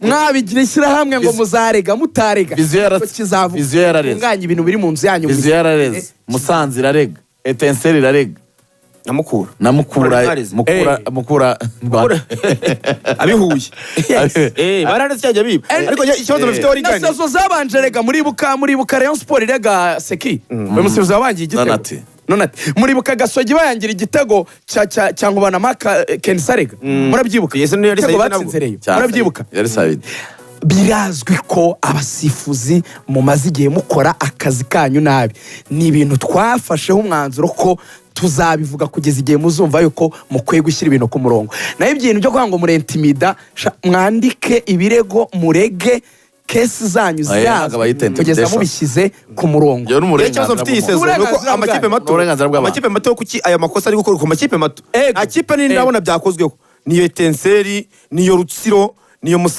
mwabigira ishyirahamwe ngo muzarega mutarega viziyo yarareze nganye ibintu biri mu nzu yanyu viziyo yarareze Musanze irarega Etenseri irarega namukura abihuye baranditse cyajya biba ariko ikibazo bafite origani nazo zabanje rega muribuka Rayon Sport irega Seki umusifuzi wabangiye igitego none muribuka Gasogi bayangira igitego cya Nkubana Maka Kensarega murabyibuka yese niyo yari murabyibuka birazwi ko abasifuzi mu mazigiye mukora akazi kanyu nabi ni ibintu twafasheho umwanzuro ko tuzabivuga kugeza igihe muzumva yuko mukwiye gushyira ibintu ku murongo nayo ibintu byo kwanga murentimida mwandike ibirego murege kesi zanyu ziyazwe kugeza mubishyize ku murongo ikibazo mfite iyi sezo nuko amakipe mato kuki aya makosa ari gukora ku makipe mato nta kipe nini ndabona byakozweho niyo Etenseri niyo Rutsiro niyo Musanze